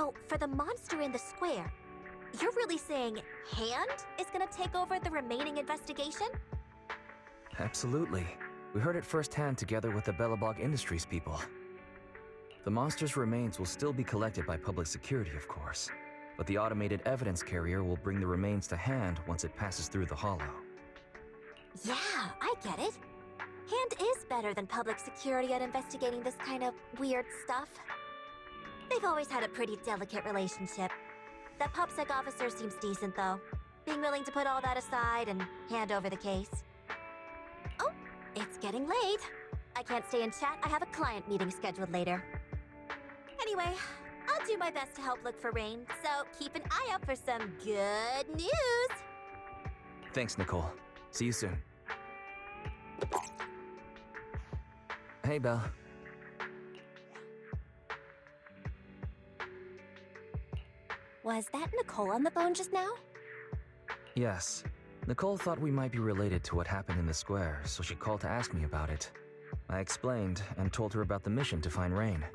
So, for the monster in the square, you're really saying Hand is gonna take over the remaining investigation? Absolutely. We heard it firsthand together with the Belobog Industries people. The monster's remains will still be collected by public security, of course, but the automated evidence carrier will bring the remains to Hand once it passes through the hollow. Yeah, I get it. Hand is better than public security at investigating this kind of weird stuff. They've always had a pretty delicate relationship. That PubSec officer seems decent, though, being willing to put all that aside and hand over the case. Oh, it's getting late. I can't stay and chat. I have a client meeting scheduled later. Anyway, I'll do my best to help look for Rain, so keep an eye out for some good news! Thanks, Nicole. See you soon. Hey, Belle. Was that Nicole on the phone just now? Yes. Nicole thought we might be related to what happened in the square, so she called to ask me about it. I explained and told her about the mission to find Rain.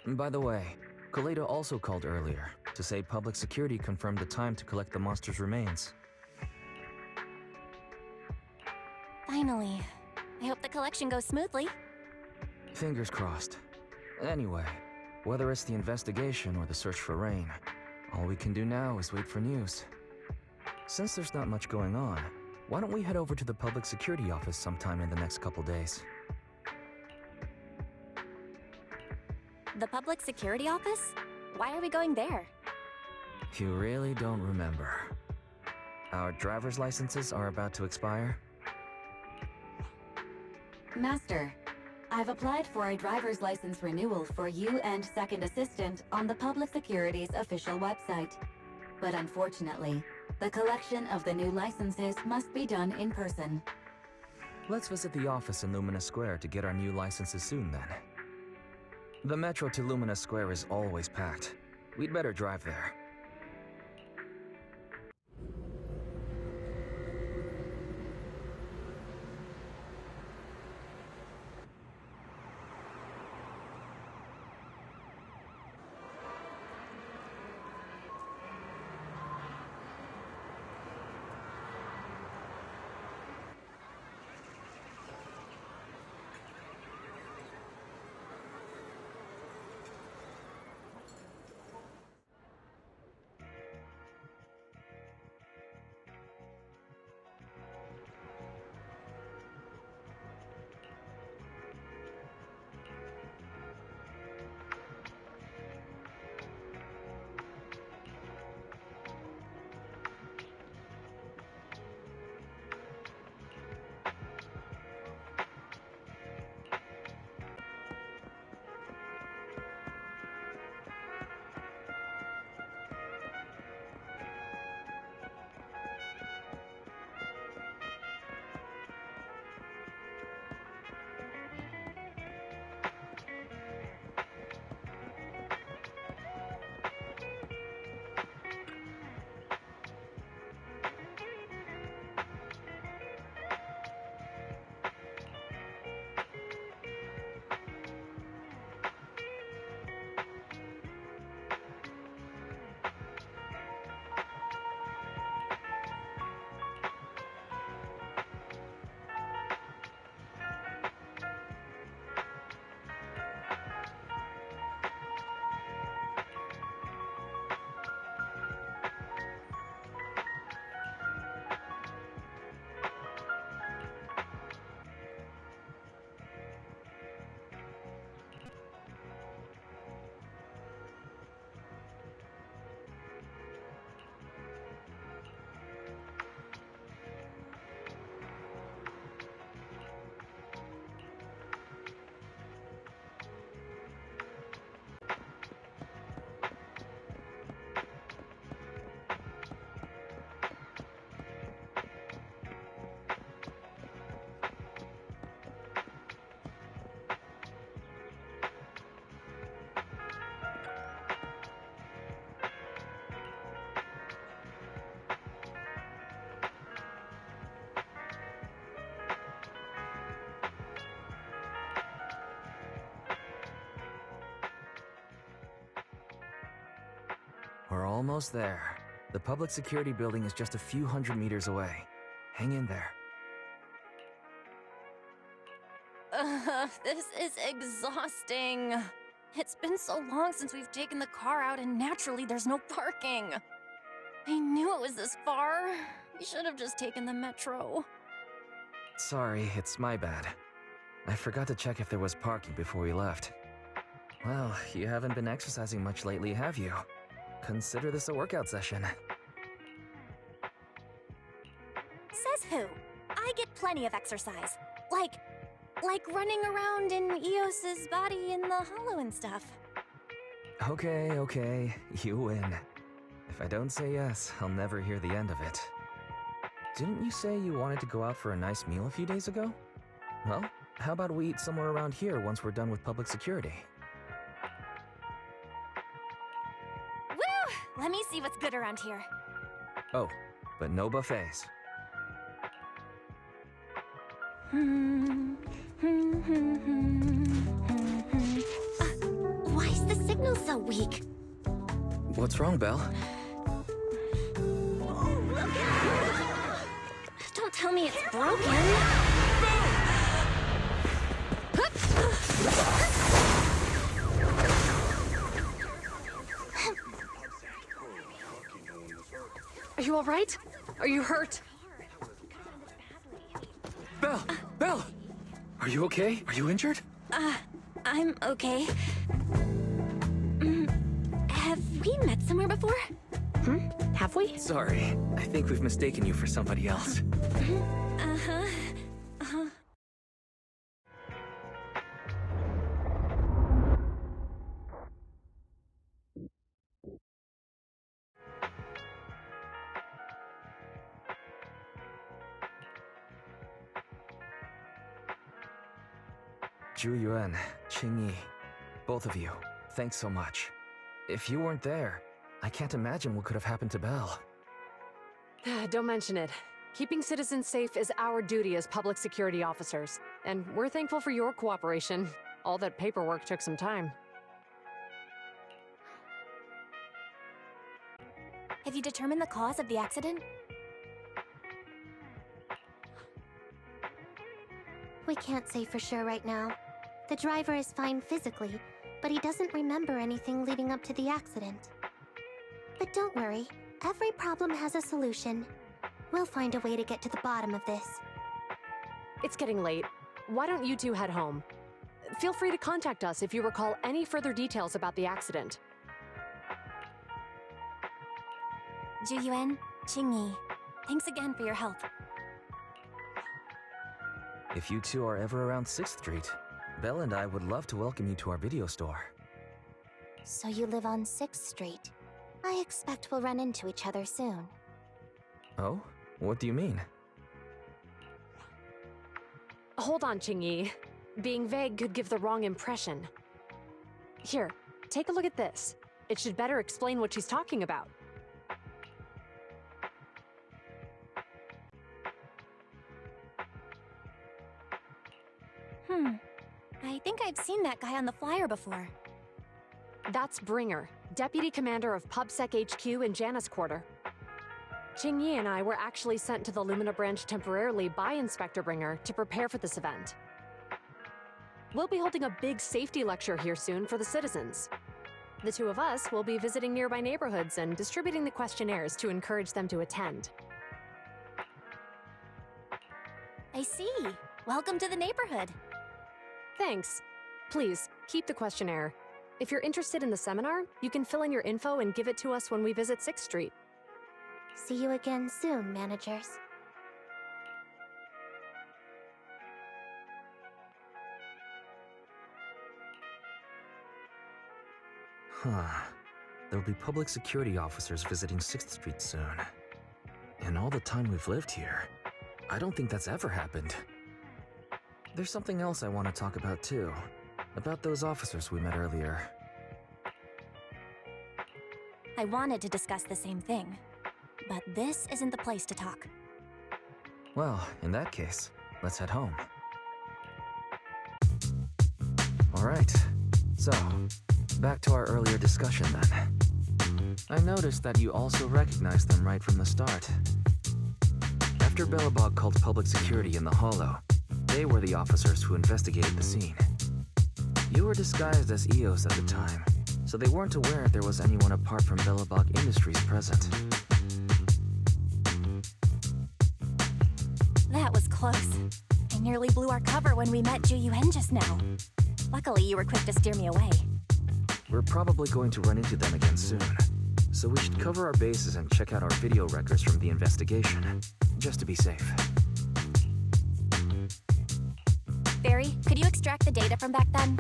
By the way, Kaleido also called earlier to say public security confirmed the time to collect the monster's remains. Finally. I hope the collection goes smoothly. Fingers crossed. Anyway, whether it's the investigation or the search for Rain, all we can do now is wait for news. Since there's not much going on, why don't we head over to the public security office sometime in the next couple days? The public security office? Why are we going there? You really don't remember. Our driver's licenses are about to expire. Master, I've applied for a driver's license renewal for you and second assistant on the Public Security's official website. But unfortunately, the collection of the new licenses must be done in person. Let's visit the office in Lumina Square to get our new licenses soon then. The metro to Lumina Square is always packed. We'd better drive there. We're almost there. The public security building is just a few hundred meters away. Hang in there. This is exhausting. It's been so long since we've taken the car out, and naturally there's no parking. I knew it was this far. We should have just taken the metro. Sorry, it's my bad. I forgot to check if there was parking before we left. Well, you haven't been exercising much lately, have you? Consider this a workout session. Says who? I get plenty of exercise. Like running around in Eos's body in the hollow and stuff. Okay, you win. If I don't say yes, I'll never hear the end of it. Didn't you say you wanted to go out for a nice meal a few days ago? Well, how about we eat somewhere around here once we're done with public security? Woo! Let me see what's good around here. Oh, but no buffets. Why is the signal so weak? What's wrong, Belle? Don't tell me it's broken. Are you all right? Are you hurt? Belle! Are you okay? Are you injured? I'm okay. Have we met somewhere before? Have we? Sorry, I think we've mistaken you for somebody else. Zhu Yuan, Qing Yi, both of you, thanks so much. If you weren't there, I can't imagine what could have happened to Belle. Don't mention it. Keeping citizens safe is our duty as public security officers, and we're thankful for your cooperation. All that paperwork took some time. Have you determined the cause of the accident? We can't say for sure right now. The driver is fine physically, but he doesn't remember anything leading up to the accident. But don't worry, every problem has a solution. We'll find a way to get to the bottom of this. It's getting late. Why don't you two head home? Feel free to contact us if you recall any further details about the accident. Zhu Yuan, Qing Yi, thanks again for your help. If you two are ever around 6th Street, Belle and I would love to welcome you to our video store. So you live on 6th Street. I expect we'll run into each other soon. Oh? What do you mean? Hold on, Qing Yi. Being vague could give the wrong impression. Here, take a look at this. It should better explain what she's talking about. I think I've seen that guy on the flyer before. That's Bringer, Deputy Commander of PubSec HQ in Janus Quarter. Qing Yi and I were actually sent to the Lumina branch temporarily by Inspector Bringer to prepare for this event. We'll be holding a big safety lecture here soon for the citizens. The two of us will be visiting nearby neighborhoods and distributing the questionnaires to encourage them to attend. I see. Welcome to the neighborhood. Thanks. Please, keep the questionnaire. If you're interested in the seminar, you can fill in your info and give it to us when we visit 6th Street. See you again soon, managers. There'll be public security officers visiting 6th Street soon. In all the time we've lived here, I don't think that's ever happened. There's something else I want to talk about too. About those officers we met earlier. I wanted to discuss the same thing, but this isn't the place to talk. Well, in that case, let's head home. Alright, so, back to our earlier discussion then. I noticed that you also recognized them right from the start. After Belobog called public security in the Hollow, they were the officers who investigated the scene. You were disguised as EOS at the time, so they weren't aware there was anyone apart from Belobog Industries present. That was close. I nearly blew our cover when we met Ju-Yuen just now. Luckily, you were quick to steer me away. We're probably going to run into them again soon, so we should cover our bases and check out our video records from the investigation, just to be safe. Barry, could you extract the data from back then?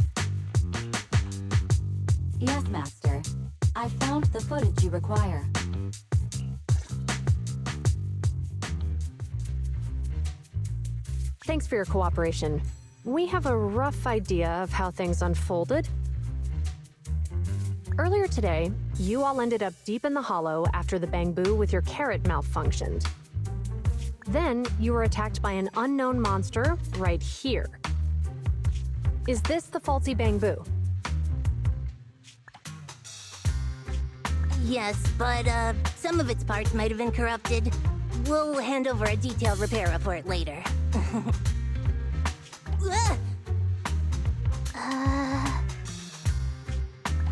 Yes, Master. I found the footage you require. Thanks for your cooperation. We have a rough idea of how things unfolded. Earlier today, you all ended up deep in the Hollow after the Bangbu with your carrot malfunctioned. Then, you were attacked by an unknown monster right here. Is this the faulty Bangbu? Yes, but some of its parts might have been corrupted. We'll hand over a detailed repair report later.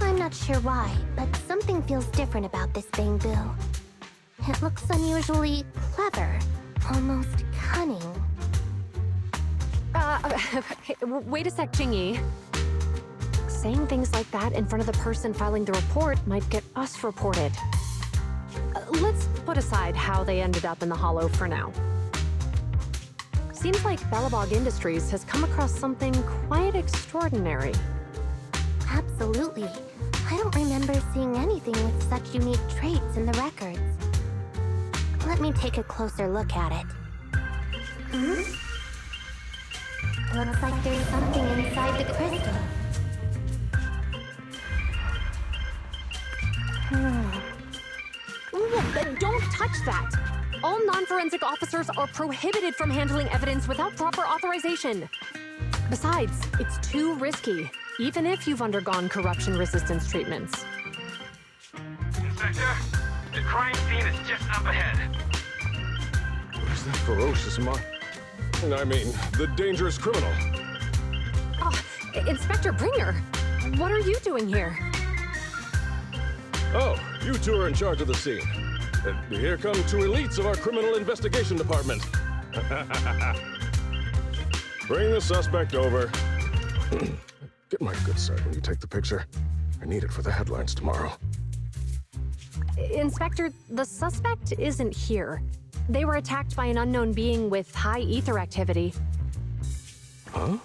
I'm not sure why, but something feels different about this Bangbu. It looks unusually clever, almost cunning. Wait a sec, Jingyi. Saying things like that in front of the person filing the report might get us reported. Let's put aside how they ended up in the Hollow for now. Seems like Belobog Industries has come across something quite extraordinary. Absolutely. I don't remember seeing anything with such unique traits in the records. Let me take a closer look at it. Looks like there's something inside the crystal. Don't touch that! All non-forensic officers are prohibited from handling evidence without proper authorization. Besides, it's too risky, even if you've undergone corruption resistance treatments. Inspector, the crime scene is just up ahead. Where's that ferocious I mean, the dangerous criminal. Inspector Bringer, what are you doing here? Oh, you two are in charge of the scene. Here come two elites of our criminal investigation department. Bring the suspect over. Get my good side when you take the picture. I need it for the headlines tomorrow. Inspector, the suspect isn't here. They were attacked by an unknown being with high ether activity. Huh?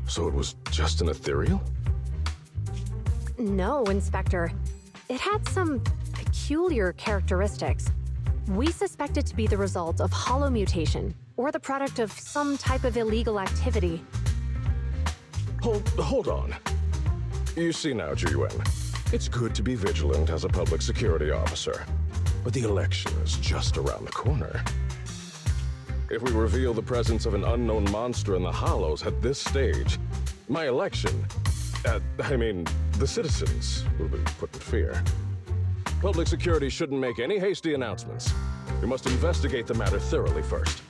So it was just an ethereal? No, Inspector. It had some peculiar characteristics. We suspect it to be the result of hollow mutation, or the product of some type of illegal activity. Hold on. You see now, Ju-Yuen, it's good to be vigilant as a public security officer, but the election is just around the corner. If we reveal the presence of an unknown monster in the Hollows at this stage, my election, the citizens will be put in fear. Public security shouldn't make any hasty announcements. We must investigate the matter thoroughly first.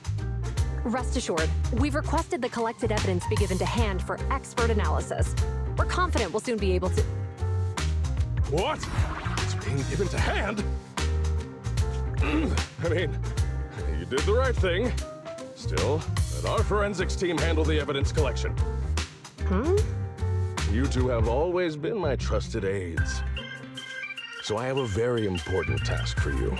Rest assured, we've requested the collected evidence be given to hand for expert analysis. We're confident we'll soon be able to... What? It's being given to hand? You did the right thing. Still, let our forensics team handle the evidence collection. You two have always been my trusted aides. So I have a very important task for you.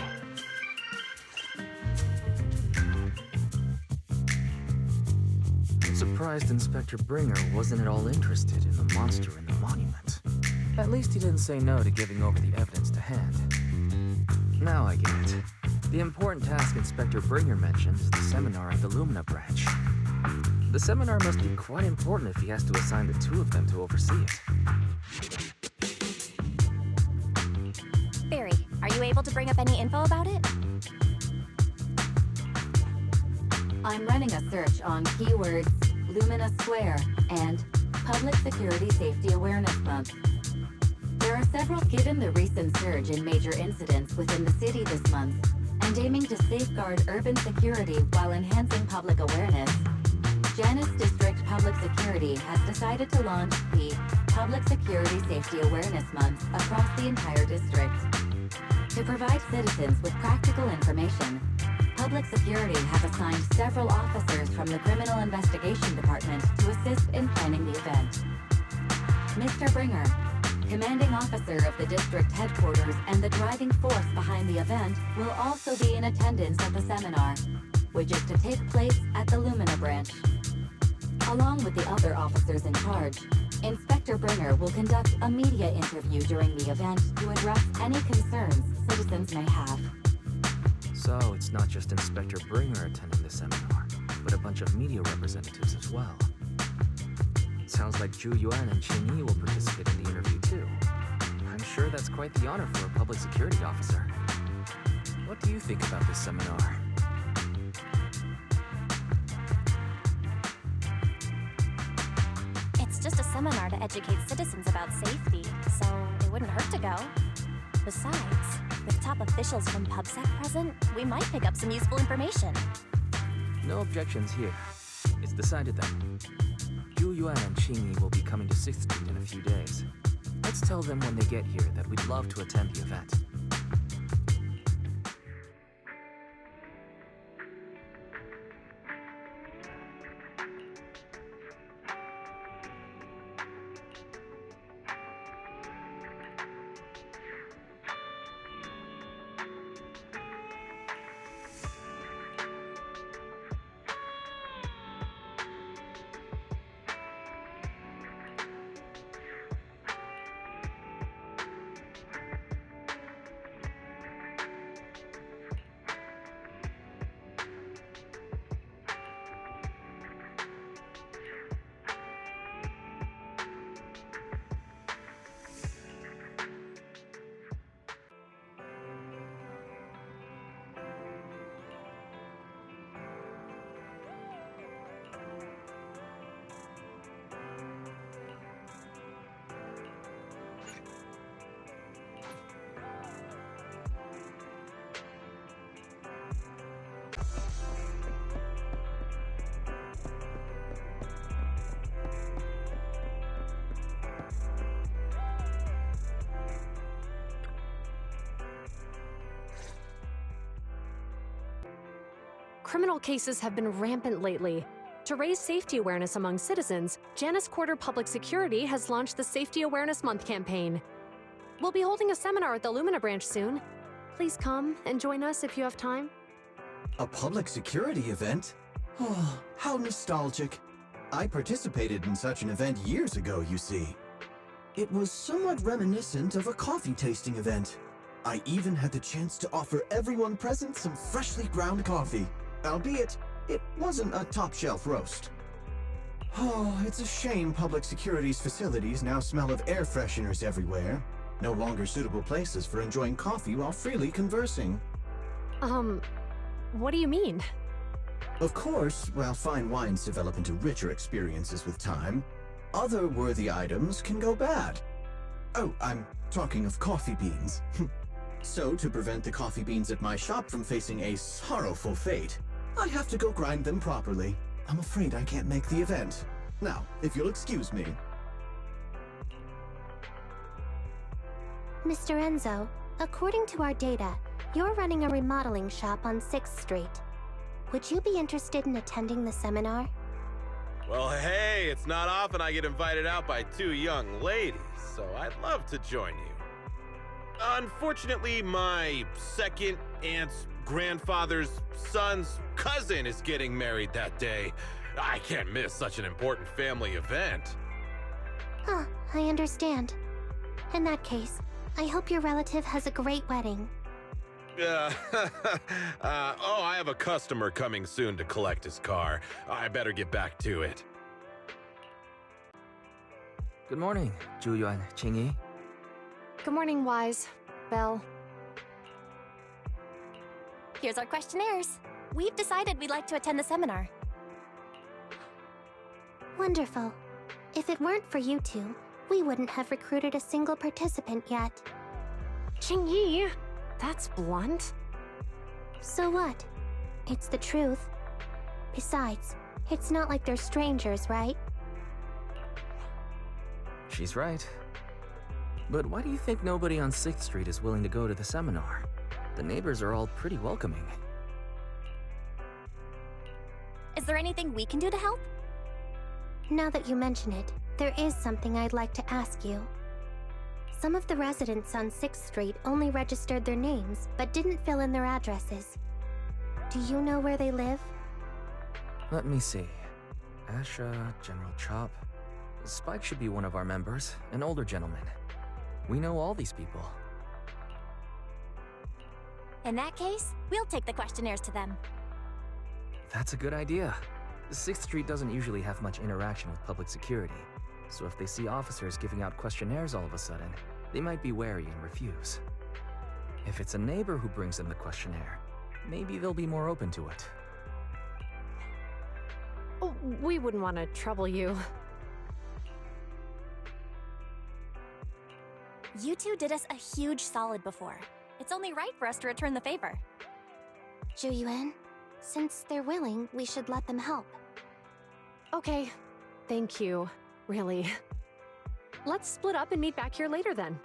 I'm surprised Inspector Bringer wasn't at all interested in the monster in the monument. At least he didn't say no to giving over the evidence to hand. Now I get it. The important task Inspector Bringer mentioned is the seminar at the Lumina branch. The seminar must be quite important if he has to assign the two of them to oversee it. Barry, are you able to bring up any info about it? I'm running a search on keywords Lumina Square and Public Security Safety Awareness Month. There There are several given the recent surge in major incidents within the city this month, and aiming to safeguard urban security while enhancing public awareness. Janus District Public Security has decided to launch the Public Security Safety Awareness Month across the entire district. To provide citizens with practical information, Public Security have assigned several officers from the Criminal Investigation Department to assist in planning the event. Mr. Bringer, commanding officer of the district headquarters and the driving force behind the event, will also be in attendance at the seminar, which is to take place at the Lumina branch. Along with the other officers in charge, Inspector Bringer will conduct a media interview during the event to address any concerns citizens may have. So it's not just Inspector Bringer attending the seminar, but a bunch of media representatives as well. Sounds like Zhu Yuan and Qing Yi will participate in the interview too. I'm sure that's quite the honor for a public security officer. What do you think about this seminar? It's just a seminar to educate citizens about safety, so it wouldn't hurt to go. Besides, with top officials from PubSec present, we might pick up some useful information. No objections here. It's decided then. Zhu Yuan and Qing Yi will be coming to 6th Street in a few days. Let's tell them when they get here that we'd love to attend the event. Criminal cases have been rampant lately. To raise safety awareness among citizens, Janus Quarter Public Security has launched the Safety Awareness Month campaign. We'll be holding a seminar at the Lumina branch soon. Please come and join us if you have time. A public security event? Oh, how nostalgic. I participated in such an event years ago, you see. It was somewhat reminiscent of a coffee tasting event. I even had the chance to offer everyone present some freshly ground coffee. Albeit, it wasn't a top-shelf roast. Oh, it's a shame public security's facilities now smell of air fresheners everywhere. No longer suitable places for enjoying coffee while freely conversing. What do you mean? Of course, while fine wines develop into richer experiences with time, other worthy items can go bad. Oh, I'm talking of coffee beans. So, to prevent the coffee beans at my shop from facing a sorrowful fate, I have to go grind them properly. I'm afraid I can't make the event. Now, if you'll excuse me. Mr. Enzo, according to our data, you're running a remodeling shop on 6th Street. Would you be interested in attending the seminar? Well, hey, it's not often I get invited out by two young ladies, so I'd love to join you. Unfortunately, my second aunt's grandfather's son's cousin is getting married that day. I can't miss such an important family event. Huh, I understand. In that case, I hope your relative has a great wedding. Oh, I have a customer coming soon to collect his car. I better get back to it. Good morning, Zhu Yuan, Qing Yi. Good morning, Wise. Belle. Here's our questionnaires. We've decided we'd like to attend the seminar. Wonderful. If it weren't for you two, we wouldn't have recruited a single participant yet. Qingyi, that's blunt. So what? It's the truth. Besides, it's not like they're strangers, right? She's right. But why do you think nobody on 6th Street is willing to go to the seminar? The neighbors are all pretty welcoming. Is there anything we can do to help? Now that you mention it, there is something I'd like to ask you. Some of the residents on 6th Street only registered their names, but didn't fill in their addresses. Do you know where they live? Let me see. Asha, General Chop. Spike should be one of our members, an older gentleman. We know all these people. In that case, we'll take the questionnaires to them. That's a good idea. 6th Street doesn't usually have much interaction with public security, so if they see officers giving out questionnaires all of a sudden, they might be wary and refuse. If it's a neighbor who brings them the questionnaire, maybe they'll be more open to it. Oh, we wouldn't want to trouble you. You two did us a huge solid before. It's only right for us to return the favor. Zhu Yuan, since they're willing, we should let them help. Okay, thank you, really. Let's split up and meet back here later then.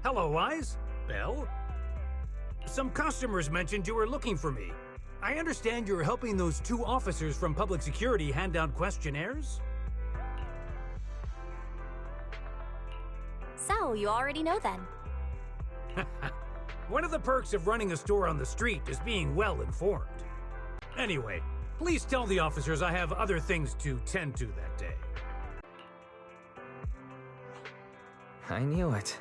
Hello, Wise. Belle? Some customers mentioned you were looking for me. I understand you're helping those 2 officers from public security hand out questionnaires? So, you already know then. One of the perks of running a store on the street is being well informed. Anyway, please tell the officers I have other things to tend to that day. I knew it.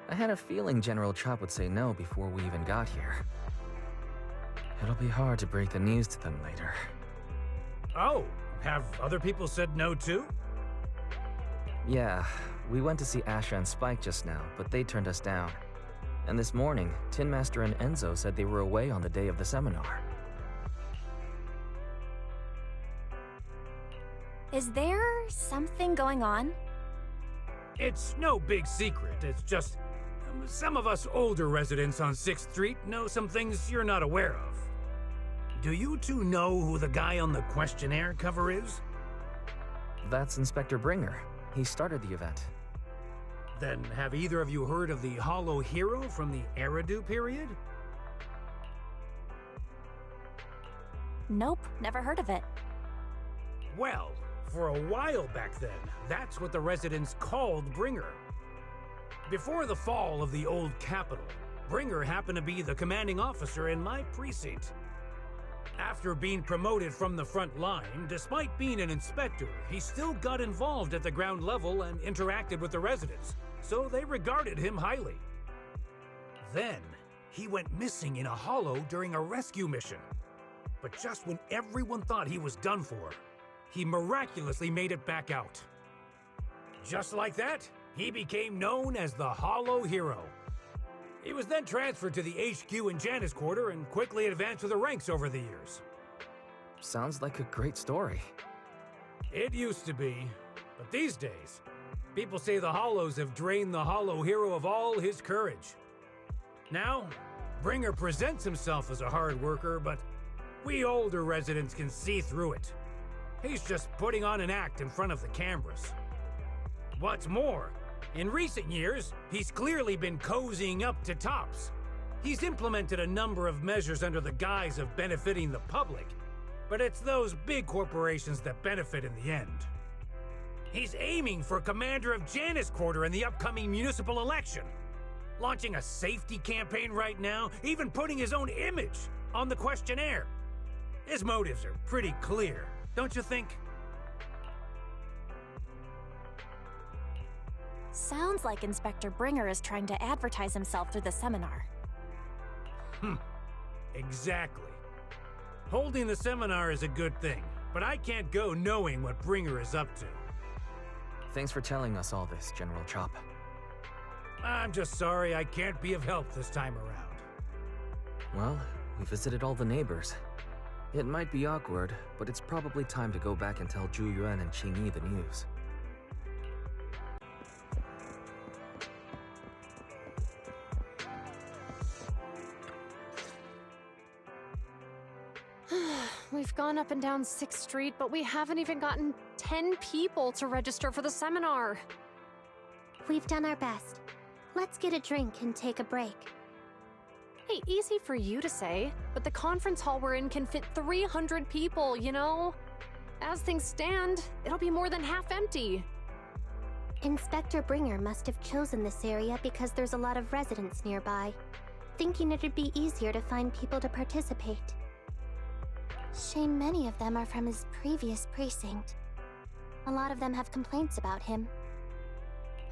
I had a feeling General Chop would say no before we even got here. It'll be hard to break the news to them later. Oh, have other people said no too? Yeah, we went to see Asha and Spike just now, but they turned us down. And this morning, Tin Master and Enzo said they were away on the day of the seminar. Is there something going on? It's no big secret. It's just some of us older residents on 6th Street know some things you're not aware of. Do you 2 know who the guy on the questionnaire cover is? That's Inspector Bringer. He started the event. Then have either of you heard of the Hollow Hero from the Eridu period? Nope, never heard of it. Well, for a while back then, that's what the residents called Bringer. Before the fall of the old capital, Bringer happened to be the commanding officer in my precinct. After being promoted from the front line, despite being an inspector, he still got involved at the ground level and interacted with the residents, so they regarded him highly. Then, he went missing in a hollow during a rescue mission. But just when everyone thought he was done for, he miraculously made it back out. Just like that, he became known as the Hollow Hero. He was then transferred to the HQ in Janus Quarter and quickly advanced through the ranks over the years. Sounds like a great story. It used to be, but these days, people say the Hollows have drained the Hollow Hero of all his courage. Now, Bringer presents himself as a hard worker, but we older residents can see through it. He's just putting on an act in front of the cameras. What's more, in recent years, he's clearly been cozying up to Tops. He's implemented a number of measures under the guise of benefiting the public, but it's those big corporations that benefit in the end. He's aiming for commander of Janus Quarter in the upcoming municipal election, launching a safety campaign right now, even putting his own image on the questionnaire. His motives are pretty clear, don't you think? Sounds like Inspector Bringer is trying to advertise himself through the seminar. Exactly. Holding the seminar is a good thing, but I can't go knowing what Bringer is up to. Thanks for telling us all this, General Chop. I'm just sorry I can't be of help this time around. Well, we visited all the neighbors. It might be awkward, but it's probably time to go back and tell Zhu Yuan and Qingyi the news. We've gone up and down 6th Street, but we haven't even gotten 10 people to register for the seminar. We've done our best. Let's get a drink and take a break. Hey, easy for you to say, but the conference hall we're in can fit 300 people, you know? As things stand, it'll be more than half empty. Inspector Bringer must have chosen this area because there's a lot of residents nearby, thinking it'd be easier to find people to participate. Shame many of them are from his previous precinct. A lot of them have complaints about him.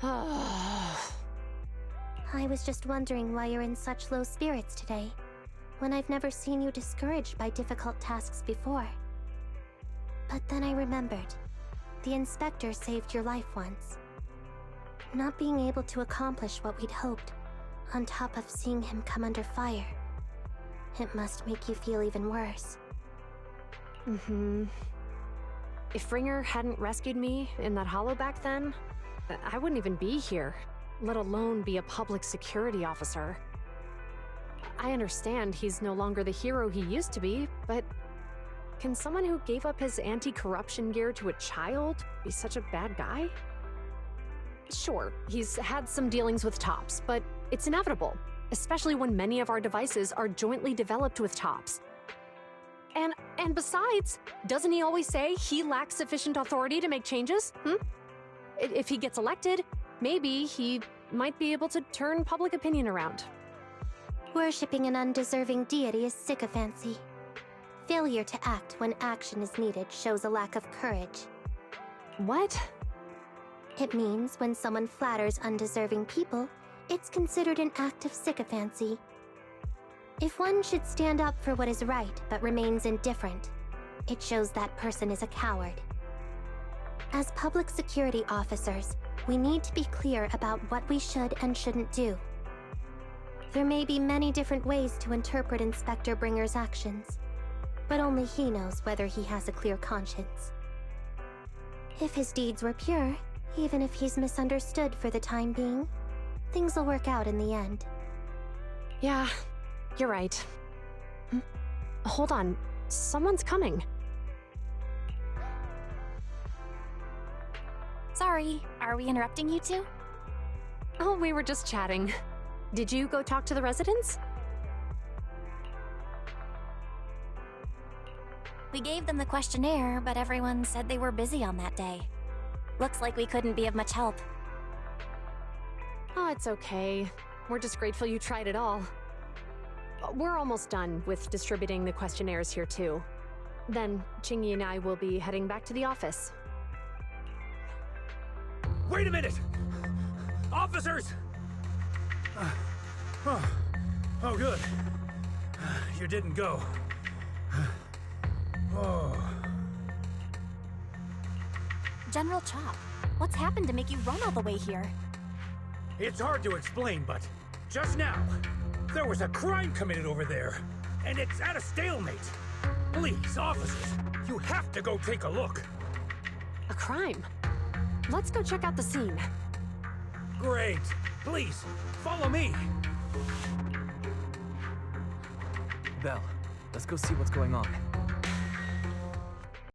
I was just wondering why you're in such low spirits today, when I've never seen you discouraged by difficult tasks before. But then I remembered. The inspector saved your life once. Not being able to accomplish what we'd hoped, on top of seeing him come under fire. It must make you feel even worse. If Bringer hadn't rescued me in that hollow back then, I wouldn't even be here, let alone be a public security officer. I understand he's no longer the hero he used to be, but can someone who gave up his anti-corruption gear to a child be such a bad guy? Sure, he's had some dealings with Tops, but It's inevitable, especially when many of our devices are jointly developed with TOPS. And besides, doesn't he always say he lacks sufficient authority to make changes? If he gets elected, maybe he might be able to turn public opinion around. Worshipping an undeserving deity is sycophancy. Failure to act when action is needed shows a lack of courage. What? It means when someone flatters undeserving people, it's considered an act of sycophancy. If one should stand up for what is right but remains indifferent, it shows that person is a coward. As public security officers, we need to be clear about what we should and shouldn't do. There may be many different ways to interpret Inspector Bringer's actions, but only he knows whether he has a clear conscience. If his deeds were pure, even if he's misunderstood for the time being, things will work out in the end. Yeah, you're right. Hold on, someone's coming. Sorry, are we interrupting you two? Oh, we were just chatting. Did you go talk to the residents? We gave them the questionnaire, but everyone said they were busy on that day. Looks like we couldn't be of much help. Oh, it's okay. We're just grateful you tried it all. We're almost done with distributing the questionnaires here too. Then, Chingy and I will be heading back to the office. Wait a minute! Officers! Oh, good. You didn't go. Oh. General Chop, what's happened to make you run all the way here? It's hard to explain, but just now, there was a crime committed over there, and it's at a stalemate. Please, officers, you have to go take a look. A crime? Let's go check out the scene. Great. Please, follow me. Belle, let's go see what's going on.